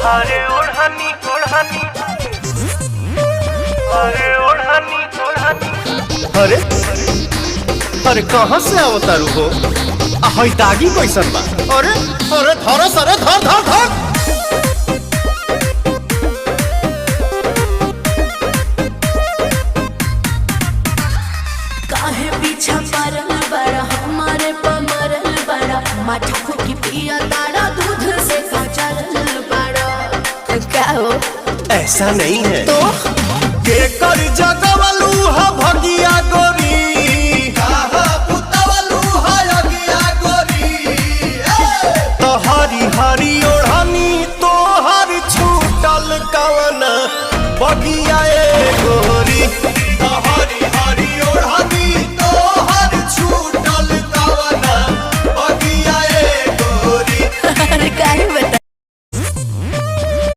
अरे ओढ़नी ओढ़नी, अरे ओढ़नी ओढ़नी। अरे अरे कहाँ से अवतारू हो? हई दागी कैसन बा? अरे अरे धर सरे धर धर धर। काहे पीछा परल बड़ा हमारे पमरल बड़ा माठो की पिया तारा दूध से काचल बड़ा। क्या हो? ऐसा नहीं है तो के कर जगवलू ह भगिया गोरी, काहा पुतवलू ह अगिया गोरी। तो हरी हरी